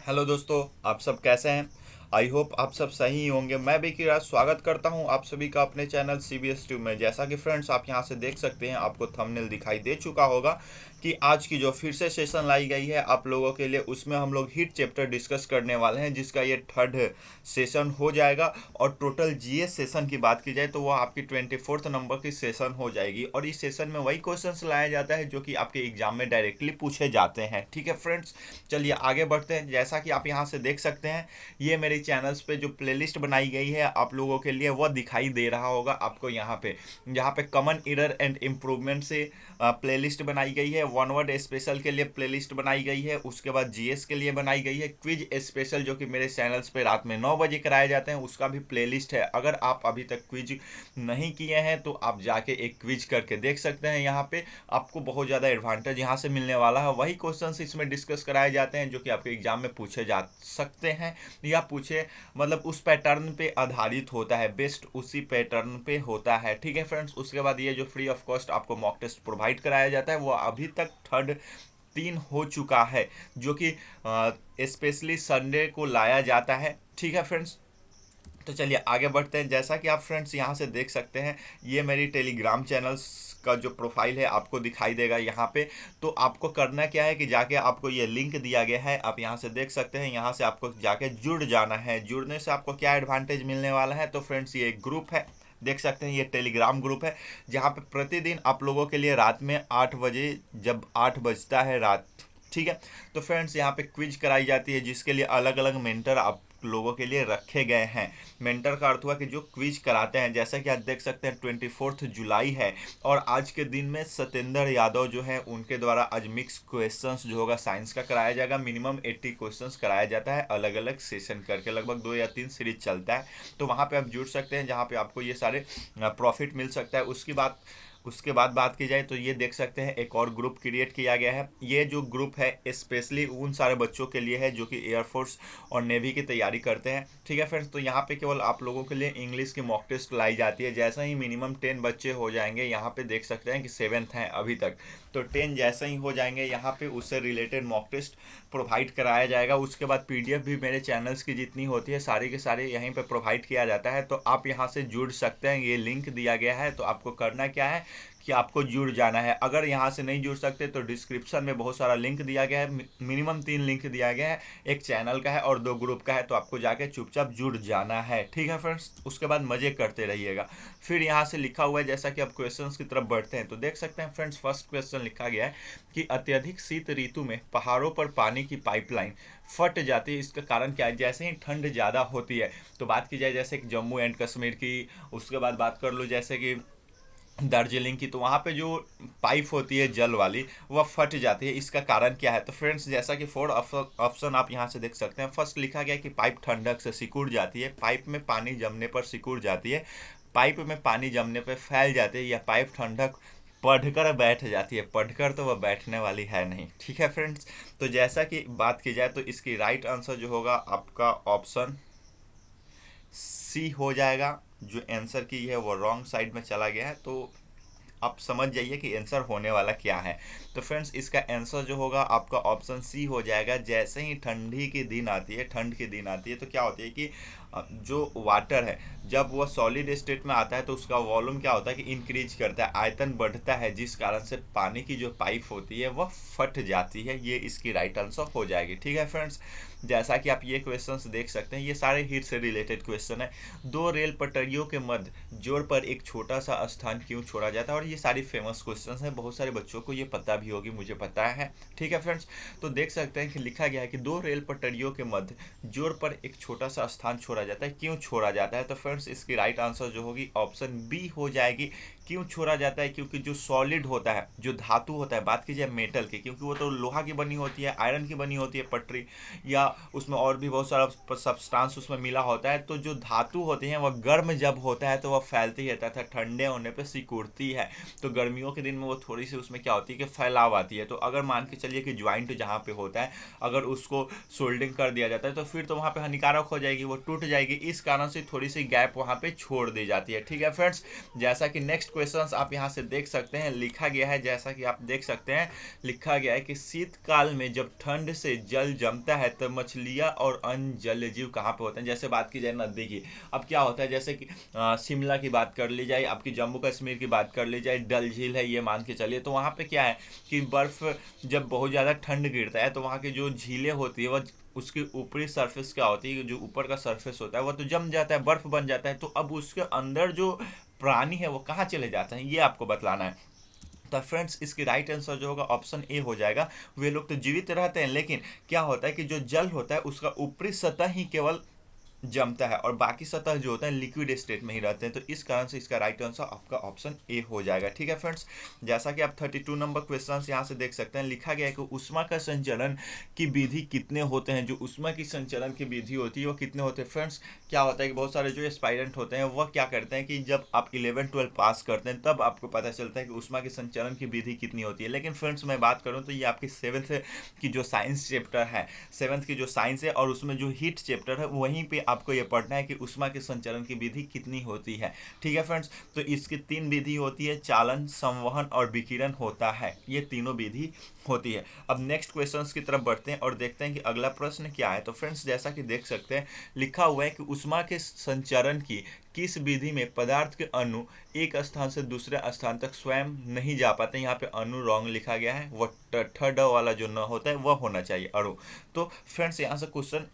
Hello दोस्तों, आप सब कैसे हैं। आई होप आप सब सही होंगे। मैं भी किराज स्वागत करता हूं आप सभी का अपने चैनल CBS ट्यूब में। जैसा कि फ्रेंड्स आप यहां से देख सकते हैं, आपको थंबनेल दिखाई दे चुका होगा कि आज की जो फिर से सेशन लाई गई है आप लोगों के लिए, उसमें हम लोग हिट चैप्टर डिस्कस करने वाले हैं, जिसका ये थर्ड सेशन हो जाएगा। और टोटल GS सेशन की बात की जाए तो वो आपकी 24th नंबर की सेशन हो जाएगी। और इस सेशन में वही क्वेश्चंस लाया जाता है जो कि आपके एग्जाम में डायरेक्टली पूछे जाते हैं। ठीक है फ्रेंड्स, चलिए आगे बढ़ते हैं। जैसा कि आप यहाँ से देख सकते हैं, ये मेरे चैनल्स पे जो प्लेलिस्ट बनाई गई है आप लोगों के लिए, वह दिखाई दे रहा होगा आपको यहाँ पे। यहाँ पे कॉमन एरर एंड इम्प्रूवमेंट से प्लेलिस्ट बनाई गई है। वन वर्ड स्पेशल के लिए प्लेलिस्ट बनाई गई है। उसके बाद GS के लिए बनाई गई है। क्विज स्पेशल जो कि मेरे चैनल्स पे रात में 9 बजे कराए जाते हैं, उसका भी प्लेलिस्ट है। अगर आप अभी तक क्विज नहीं किए हैं तो आप जाके एक क्विज करके देख सकते हैं। यहाँ पे आपको बहुत ज़्यादा एडवांटेज यहाँ से मिलने वाला है। वही क्वेश्चंस इसमें डिस्कस कराए जाते हैं जो कि आपके एग्जाम में पूछे जा सकते हैं, या पूछे मतलब उस पैटर्न पे आधारित होता है, बेस्ट उसी पैटर्न पे होता है। ठीक है फ्रेंड्स, उसके बाद ये जो फ्री ऑफ कॉस्ट आपको मॉक टेस्ट प्रोवाइड कराया जाता है, वो अभी तक थर्ड 3 हो चुका है, जो कि स्पेशली संडे को लाया जाता है। ठीक है फ्रेंड्स, तो चलिए आगे बढ़ते हैं। जैसा कि आप फ्रेंड्स यहाँ से देख सकते हैं, ये मेरी टेलीग्राम चैनल्स का जो प्रोफाइल है आपको दिखाई देगा यहाँ पे। तो आपको करना क्या है कि जाके आपको ये लिंक दिया गया है, आप यहाँ से देख सकते हैं। यहाँ से आपको जाके जुड़ जाना है। जुड़ने से आपको क्या एडवांटेज मिलने वाला है, तो फ्रेंड्स ये एक ग्रुप है, देख सकते हैं, ये टेलीग्राम ग्रुप है, जहाँ पे प्रतिदिन आप लोगों के लिए रात में 8 बजे, जब 8 बजता है रात, ठीक है, तो फ्रेंड्स यहाँ पे क्विज कराई जाती है, जिसके लिए अलग अलग मेंटर आप लोगों के लिए रखे गए हैं। मेंटर का अर्थ हुआ कि जो क्विज कराते हैं। जैसा कि आप देख सकते हैं 24 जुलाई है, और आज के दिन में सत्येंद्र यादव जो है, उनके द्वारा आज मिक्स क्वेश्चंस जो होगा साइंस का कराया जाएगा। मिनिमम 80 क्वेश्चंस कराया जाता है, अलग अलग सेशन करके, लगभग 2 या 3 सीरीज चलता है। तो वहाँ पे आप जुड़ सकते हैं, जहाँ पे आपको ये सारे प्रॉफिट मिल सकता है। उसके बाद बात की जाए तो ये देख सकते हैं एक और ग्रुप क्रिएट किया गया है। ये जो ग्रुप है स्पेशली उन सारे बच्चों के लिए है जो कि एयरफोर्स और नेवी की तैयारी करते हैं। ठीक है फ्रेंड्स, तो यहाँ पे केवल आप लोगों के लिए इंग्लिश की मॉक टेस्ट लाई जाती है। जैसा ही मिनिमम 10 बच्चे हो जाएंगे, यहाँ पे देख सकते हैं कि 7th हैं अभी तक, तो 10 जैसे ही हो जाएंगे यहाँ पे उससे रिलेटेड मॉक टेस्ट प्रोवाइड कराया जाएगा। उसके बाद PDF भी मेरे चैनल्स की जितनी होती है सारे के सारे यहीं पे प्रोवाइड किया जाता है। तो आप यहाँ से जुड़ सकते हैं, ये लिंक दिया गया है। तो आपको करना क्या है कि आपको जुड़ जाना है। अगर यहाँ से नहीं जुड़ सकते तो डिस्क्रिप्शन में बहुत सारा लिंक दिया गया है, मिनिमम 3 लिंक दिया गया है, एक चैनल का है और 2 ग्रुप का है। तो आपको जाके चुपचाप जुड़ जाना है। ठीक है फ्रेंड्स, उसके बाद मजे करते रहिएगा। फिर यहाँ से लिखा हुआ है, जैसा कि आप क्वेश्चंस की तरफ बढ़ते हैं तो देख सकते हैं फ्रेंड्स, फर्स्ट क्वेश्चन लिखा गया है कि अत्यधिक शीत ऋतु में पहाड़ों पर पानी की पाइपलाइन फट जाती है, इसका कारण क्या है। जैसे ही ठंड ज़्यादा होती है, तो बात की जाए जैसे कि जम्मू एंड कश्मीर की, उसके बाद बात कर लो जैसे कि दार्जिलिंग की, तो वहाँ पे जो पाइप होती है जल वाली, वह फट जाती है। इसका कारण क्या है, तो फ्रेंड्स जैसा कि 4 ऑप्शन आप यहाँ से देख सकते हैं। फर्स्ट लिखा गया कि पाइप ठंडक से सिकुड़ जाती है, पाइप में पानी जमने पर सिकुड़ जाती है, पाइप में पानी जमने पर फैल जाती है, या पाइप ठंडक पढ़कर बैठ जाती है। पढ़कर तो वह बैठने वाली है नहीं। ठीक है फ्रेंड्स, तो जैसा कि बात की जाए तो इसकी राइट आंसर जो होगा आपका ऑप्शन C हो जाएगा। जो आंसर की है वो रॉन्ग साइड में चला गया है, तो आप समझ जाइए कि आंसर होने वाला क्या है। तो फ्रेंड्स इसका आंसर जो होगा आपका ऑप्शन C हो जाएगा। जैसे ही ठंडी की दिन आती है, ठंड की दिन आती है, तो क्या होती है कि जो वाटर है जब वह सॉलिड स्टेट में आता है तो उसका वॉल्यूम क्या होता है कि इंक्रीज करता है, आयतन बढ़ता है, जिस कारण से पानी की जो पाइप होती है वह फट जाती है। ये इसकी राइट आंसर हो जाएगी। ठीक है फ्रेंड्स, जैसा कि आप ये क्वेश्चंस देख सकते हैं, ये सारे हीट से रिलेटेड क्वेश्चन है। 2 रेल पटरियों के मध्य जोड़ पर एक छोटा सा स्थान क्यों छोड़ा जाता है, और ये सारी फेमस क्वेश्चंस हैं, बहुत सारे बच्चों को ये पता भी होगी, मुझे पता है। ठीक है फ्रेंड्स, तो देख सकते हैं कि लिखा गया है कि 2 रेल पटरियों के मध्य जोड़ पर एक छोटा सा स्थान छोड़ा जाता है, क्यों छोड़ा जाता है। तो फ्रेंड्स इसकी राइट आंसर जो होगी ऑप्शन B हो जाएगी। क्यों छोड़ा जाता है, क्योंकि जो सॉलिड होता है, जो धातु होता है, बात की जाए मेटल की, क्योंकि वो तो लोहा की बनी होती है, आयरन की बनी होती है पटरी, या उसमें और भी बहुत सारा सब्सटेंस उसमें मिला होता है। तो जो धातु होती है वह गर्म जब होता है तो वह फैलती रहता था, ठंडे होने पे सिकुड़ती है। तो गर्मियों के दिन में वो थोड़ी सी उसमें क्या होती है कि फैलाव आती है। तो अगर मान के चलिए कि ज्वाइंट जहाँ पे होता है, अगर उसको सोल्डिंग कर दिया जाता है तो फिर तो वहाँ पे हानिकारक हो जाएगी, वो टूट जाएगी, इस कारण से थोड़ी सी गैप वहाँ पे छोड़ दी जाती है। ठीक है फ्रेंड्स, जैसा कि नेक्स्ट क्वेश्चन आप यहाँ से देख सकते हैं लिखा गया है, जैसा कि आप देख सकते हैं लिखा गया है कि शीतकाल में जब ठंड से जल जमता है तो मछलियाँ और अन्य जलीय जीव कहाँ पे होते हैं। जैसे बात की जाए नदी की, अब क्या होता है जैसे कि शिमला की बात कर ली जाए, आपकी जम्मू कश्मीर की बात कर ली जाए, डल झील है ये मान के चलिए, तो वहाँ पे क्या है कि बर्फ जब बहुत ज़्यादा ठंड गिरता है तो वहाँ की जो झीलें होती है वह उसकी ऊपरी सरफेस क्या होती है, जो ऊपर का सरफेस होता है वो तो जम जाता है, बर्फ बन जाता है, तो अब उसके अंदर जो प्राणी है वो कहाँ चले जाते हैं ये आपको बतलाना है। तो फ्रेंड्स इसकी राइट आंसर जो होगा ऑप्शन ए हो जाएगा। वे लोग तो जीवित रहते हैं, लेकिन क्या होता है कि जो जल होता है उसका ऊपरी सतह ही केवल जमता है और बाकी सतह जो होता है लिक्विड स्टेट में ही रहते हैं, तो इस कारण से इसका राइट आंसर आपका ऑप्शन ए हो जाएगा। ठीक है फ्रेंड्स, जैसा कि आप 32 नंबर क्वेश्चन यहाँ से देख सकते हैं लिखा गया है कि उष्मा का संचलन की विधि कितने होते हैं। जो उष्मा की संचलन की विधि होती है वो कितने होते हैं फ्रेंड्स, क्या होता है कि बहुत सारे जो एस्पायरेंट होते हैं वह क्या करते हैं कि जब आप 11-12 पास करते हैं तब आपको पता चलता है कि उष्मा के संचलन की विधि कितनी होती है। लेकिन फ्रेंड्स मैं बात करूँ तो ये आपकी 7th की जो साइंस चैप्टर है, 7th की जो साइंस है और उसमें जो हीट चैप्टर है वहीं पे आपको ये पढ़ना है कि उष्मा के संचरण की विधि कितनी होती है। ठीक है फ्रेंड्स, तो इसकी 3 विधि होती है, चालन, संवहन और विकिरण होता है, ये तीनों विधि होती है। अब नेक्स्ट क्वेश्चंस की तरफ बढ़ते हैं और देखते हैं कि अगला प्रश्न क्या है। तो फ्रेंड्स जैसा कि देख सकते हैं लिखा हुआ है कि उष्मा के संचरण की किस विधि में पदार्थ के अणु एक स्थान से दूसरे स्थान तक स्वयं नहीं जा पाते। यहाँ पे अणु रॉन्ग लिखा गया है, वो थर्ड वाला जो न होता है वह होना चाहिए अणु। तो फ्रेंड्स यहाँ से क्वेश्चन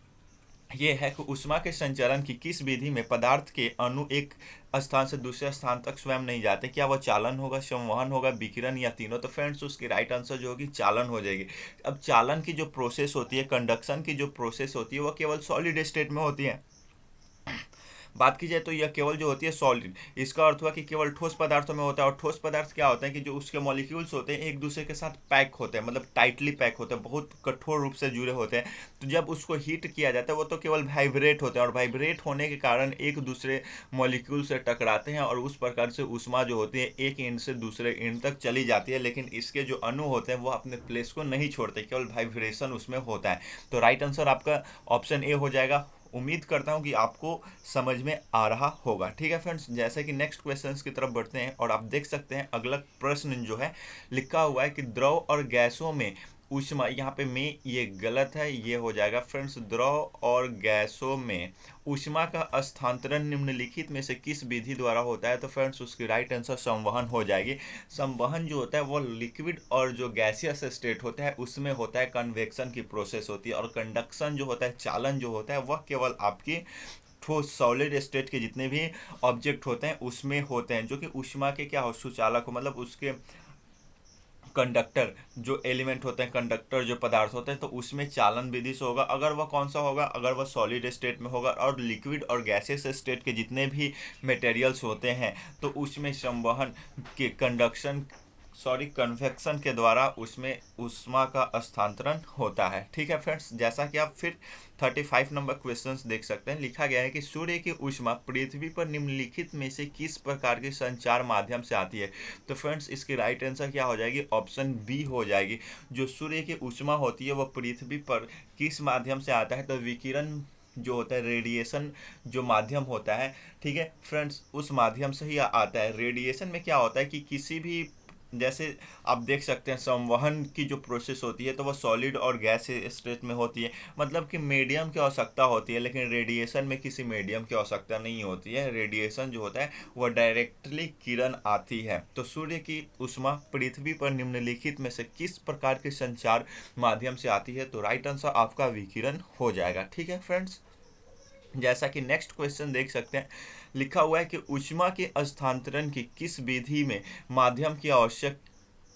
ये है कि उष्मा के संचरण की किस विधि में पदार्थ के अणु एक स्थान से दूसरे स्थान तक स्वयं नहीं जाते। क्या वो चालन होगा, संवहन होगा, विकिरण या तीनों। तो फ्रेंड्स उसकी राइट आंसर जो होगी चालन हो जाएगी। अब चालन की जो प्रोसेस होती है, कंडक्शन की जो प्रोसेस होती है वो केवल सॉलिड स्टेट में होती है। बात की जाए तो यह केवल जो होती है सॉलिड, इसका अर्थ हुआ कि केवल ठोस पदार्थों में होता है। और ठोस पदार्थ क्या होता है कि जो उसके मॉलिक्यूल्स होते हैं एक दूसरे के साथ पैक होते हैं, मतलब टाइटली पैक होते हैं, बहुत कठोर रूप से जुड़े होते हैं। तो जब उसको हीट किया जाता है वो तो केवल वाइब्रेट होते हैं और वाइब्रेट होने के कारण एक दूसरे मॉलिक्यूल से टकराते हैं और उस प्रकार से उष्मा जो होती है एक एंड से दूसरे एंड तक चली जाती है। लेकिन इसके जो अणु होते हैं वो अपने प्लेस को नहीं छोड़ते, केवल वाइब्रेशन उसमें होता है। तो राइट आंसर आपका ऑप्शन ए हो जाएगा। उम्मीद करता हूं कि आपको समझ में आ रहा होगा। ठीक है फ्रेंड्स, जैसे कि नेक्स्ट क्वेश्चंस की तरफ बढ़ते हैं और आप देख सकते हैं अगला प्रश्न जो है लिखा हुआ है कि द्रव और गैसों में ऊष्मा, यहाँ पे में ये गलत है, ये हो जाएगा फ्रेंड्स, द्रव और गैसों में ऊष्मा का स्थानांतरण निम्नलिखित में से किस विधि द्वारा होता है। तो फ्रेंड्स उसकी राइट आंसर संवहन हो जाएगी। संवहन जो होता है वो लिक्विड और जो गैसियस स्टेट होता है उसमें होता है, कन्वेक्शन की प्रोसेस होती है। और कंडक्शन जो होता है, चालन जो होता है वह केवल आपकी ठोस सॉलिड स्टेट के जितने भी ऑब्जेक्ट होते हैं उसमें होते हैं, जो कि ऊष्मा के क्या हो, सुचालक हो, मतलब उसके कंडक्टर जो एलिमेंट होते हैं, कंडक्टर जो पदार्थ होते हैं, तो उसमें चालन विधि से होगा। अगर वह कौन सा होगा, अगर वह सॉलिड स्टेट में होगा। और लिक्विड और गैसेस स्टेट के जितने भी मटेरियल्स होते हैं तो उसमें संवहन के कन्वेक्शन के द्वारा उसमें ऊष्मा का स्थानांतरण होता है। ठीक है फ्रेंड्स, जैसा कि आप फिर 35 नंबर क्वेश्चंस देख सकते हैं लिखा गया है कि सूर्य की ऊष्मा पृथ्वी पर निम्नलिखित में से किस प्रकार के संचार माध्यम से आती है। तो फ्रेंड्स इसकी राइट आंसर क्या हो जाएगी, ऑप्शन बी हो जाएगी। जो सूर्य की ऊष्मा होती है वह पृथ्वी पर किस माध्यम से आता है, तो विकिरण जो होता है, रेडिएशन जो माध्यम होता है, ठीक है फ्रेंड्स, उस माध्यम से ही आता है। रेडिएशन में क्या होता है कि किसी भी, जैसे आप देख सकते हैं संवहन की जो प्रोसेस होती है तो वह सॉलिड और गैस स्टेट में होती है, मतलब कि मीडियम की आवश्यकता होती है। लेकिन रेडिएशन में किसी मीडियम की आवश्यकता नहीं होती है, रेडिएशन जो होता है वह डायरेक्टली किरण आती है। तो सूर्य की ऊष्मा पृथ्वी पर निम्नलिखित में से किस प्रकार के संचार माध्यम से आती है, तो राइट आंसर आपका विकिरण हो जाएगा। ठीक है फ्रेंड्स, जैसा कि नेक्स्ट क्वेश्चन देख सकते हैं लिखा हुआ है कि ऊष्मा के स्थानांतरण की किस विधि में माध्यम की आवश्यक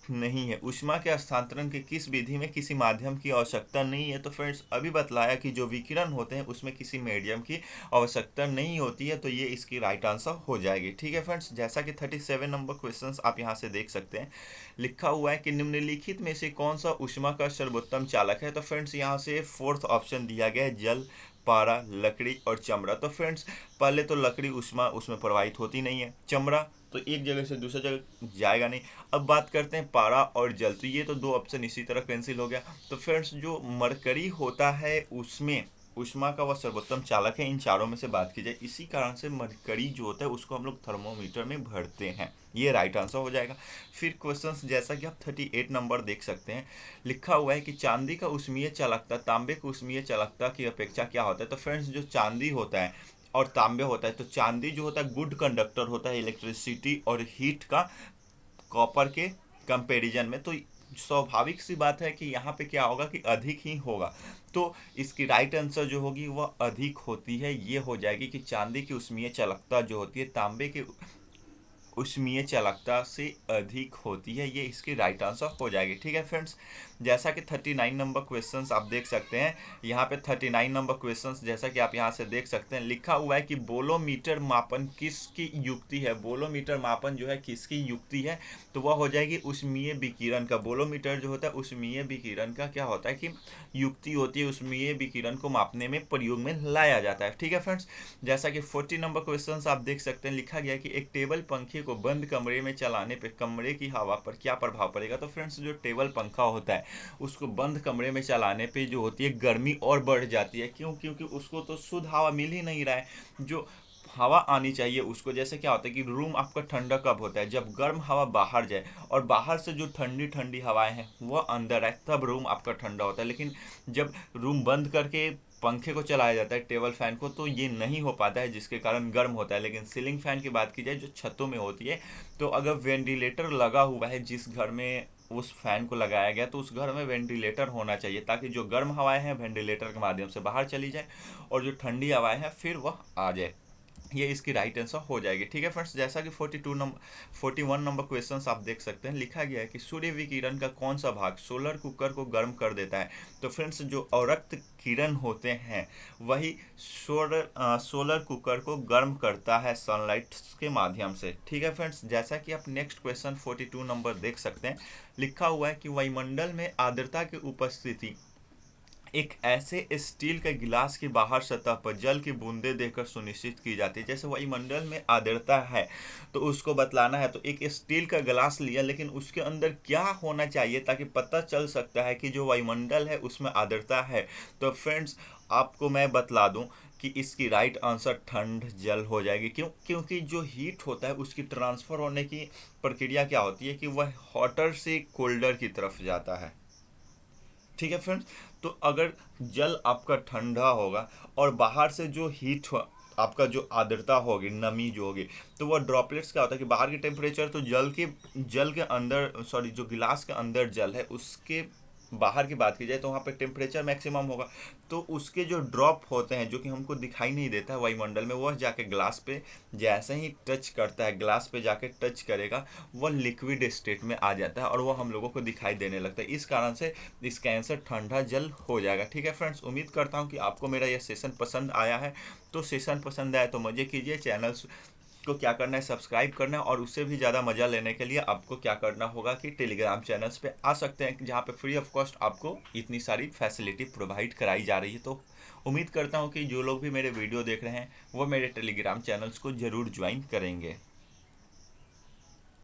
नहीं है। ऊष्मा के स्थानांतरण की किस विधि में किसी माध्यम की आवश्यकता नहीं है। तो फ्रेंड्स अभी बतलाया कि जो विकिरण होते हैं उसमें किसी मीडियम की आवश्यकता नहीं होती है, तो ये इसकी राइट आंसर हो जाएगी। ठीक है फ्रेंड्स, जैसा कि 37 नंबर क्वेश्चन आप यहाँ से देख सकते हैं लिखा हुआ है कि निम्नलिखित में से कौन सा ऊष्मा का सर्वोत्तम चालक है। तो फ्रेंड्स यहाँ से 4th ऑप्शन दिया गया है, जल, पारा, लकड़ी और चमड़ा। तो फ्रेंड्स पहले तो लकड़ी ऊष्मा उसमें प्रवाहित होती नहीं है, चमड़ा तो एक जगह से दूसरी जगह जाएगा नहीं। अब बात करते हैं पारा और जल, तो ये तो 2 ऑप्शन इसी तरह कैंसिल हो गया। तो फ्रेंड्स जो मरकरी होता है उसमें ऊष्मा का वह सर्वोत्तम चालक है इन चारों में से बात की जाए। इसी कारण से मरकरी जो होता है उसको हम लोग थर्मोमीटर में भरते हैं। ये राइट आंसर हो जाएगा। फिर क्वेश्चन जैसा कि आप 38 नंबर देख सकते हैं, लिखा हुआ है कि चांदी का ऊष्मीय चालकता तांबे की ऊष्मीय चालकता की अपेक्षा क्या होता है। तो फ्रेंड्स, जो चांदी होता है और तांबे होता है, तो चांदी जो होता है गुड कंडक्टर होता है इलेक्ट्रिसिटी और हीट का कॉपर के कंपैरिजन में। तो स्वाभाविक सी बात है कि यहाँ पे क्या होगा कि अधिक ही होगा। तो इसकी राइट आंसर जो होगी वह अधिक होती है, ये हो जाएगी कि चांदी की ऊष्मीय चालकता जो होती है तांबे के ऊष्मीय चालकता से अधिक होती है। ये इसकी राइट आंसर हो जाएगी। ठीक है फ्रेंड्स, जैसा कि 39 नंबर क्वेश्चंस आप देख सकते हैं, यहाँ पे 39 नंबर क्वेश्चंस जैसा कि आप यहाँ से देख सकते हैं, लिखा हुआ है कि बोलोमीटर मापन किसकी युक्ति है। बोलोमीटर मापन जो है किसकी युक्ति है, तो वह हो जाएगी ऊष्मीय विकिरण का। बोलोमीटर जो होता है ऊष्मीय विकिरण का क्या होता है कि युक्ति होती है, ऊष्मीय विकिरण को मापने में प्रयोग में लाया जाता है। ठीक है फ्रेंड्स, जैसा कि 40 नंबर क्वेश्चंस आप देख सकते हैं, लिखा गया है कि एक टेबल पंखे को बंद कमरे में चलाने पे कमरे की हवा पर क्या प्रभाव पड़ेगा। तो फ्रेंड्स, जो टेबल पंखा होता है उसको बंद कमरे में चलाने पे जो होती है गर्मी और बढ़ जाती है। क्यों? क्योंकि उसको तो शुद्ध हवा मिल ही नहीं रहा है। जो हवा आनी चाहिए उसको, जैसे क्या होता है कि रूम आपका ठंडा कब होता है, जब गर्म हवा बाहर जाए और बाहर से जो ठंडी ठंडी हवाएं हैं वह अंदर आए, तब रूम आपका ठंडा होता है। लेकिन जब रूम बंद करके पंखे को चलाया जाता है, टेबल फैन को, तो ये नहीं हो पाता है, जिसके कारण गर्म होता है। लेकिन सीलिंग फैन की बात की जाए जो छतों में होती है, तो अगर वेंटिलेटर लगा हुआ है जिस घर में उस फैन को लगाया गया, तो उस घर में वेंटिलेटर होना चाहिए ताकि जो गर्म हवाएं हैं वेंटिलेटर के माध्यम से बाहर चली जाए और जो ठंडी हवाएं हैं फिर वह आ जाए। ये इसकी राइट आंसर हो जाएगी। ठीक है फ्रेंड्स, जैसा कि 41 नंबर क्वेश्चन आप देख सकते हैं, लिखा गया है कि सूर्य विकिरण का कौन सा भाग सोलर कुकर को गर्म कर देता है। तो फ्रेंड्स, जो अवरक्त किरण होते हैं वही सोलर कुकर को गर्म करता है सनलाइट के माध्यम से। ठीक है फ्रेंड्स, जैसा कि आप नेक्स्ट क्वेश्चन 42 नंबर देख सकते हैं, लिखा हुआ है कि वायुमंडल में आर्द्रता की उपस्थिति एक ऐसे स्टील के गिलास की बाहर सतह पर जल की बूंदें देकर सुनिश्चित की जाती है। जैसे वायुमंडल में आर्द्रता है तो उसको बतलाना है, तो एक स्टील का गिलास लिया, लेकिन उसके अंदर क्या होना चाहिए ताकि पता चल सकता है कि जो वायुमंडल है उसमें आर्द्रता है। तो फ्रेंड्स, आपको मैं बतला दूं कि इसकी राइट आंसर ठंड जल हो जाएगी। क्यों? क्योंकि जो हीट होता है उसकी ट्रांसफ़र होने की प्रक्रिया क्या होती है कि वह हॉटर से कोल्डर की तरफ जाता है। ठीक है फ्रेंड्स, तो अगर जल आपका ठंडा होगा और बाहर से जो हीट आपका जो आर्द्रता होगी, नमी जो होगी, तो वह ड्रॉपलेट्स क्या होता है कि बाहर की टेम्परेचर तो जल के अंदर, सॉरी, जो गिलास के अंदर जल है उसके बाहर की बात की जाए तो वहाँ पे टेम्परेचर मैक्सिमम होगा, तो उसके जो ड्रॉप होते हैं जो कि हमको दिखाई नहीं देता है वायुमंडल में, वह जाके ग्लास पे जैसे ही टच करता है, ग्लास पे जाके टच करेगा, वह लिक्विड स्टेट में आ जाता है और वह हम लोगों को दिखाई देने लगता है। इस कारण से इसका आंसर ठंडा जल हो जाएगा। ठीक है फ्रेंड्स, उम्मीद करता हूँ कि आपको मेरा यह सेशन पसंद आया है। तो सेशन पसंद आया तो मज़े कीजिए। चैनल को क्या करना है, सब्सक्राइब करना है, और उससे भी ज़्यादा मज़ा लेने के लिए आपको क्या करना होगा कि टेलीग्राम चैनल्स पे आ सकते हैं, जहाँ पे फ्री ऑफ कॉस्ट आपको इतनी सारी फैसिलिटी प्रोवाइड कराई जा रही है। तो उम्मीद करता हूँ कि जो लोग भी मेरे वीडियो देख रहे हैं वो मेरे टेलीग्राम चैनल्स को ज़रूर ज्वाइन करेंगे।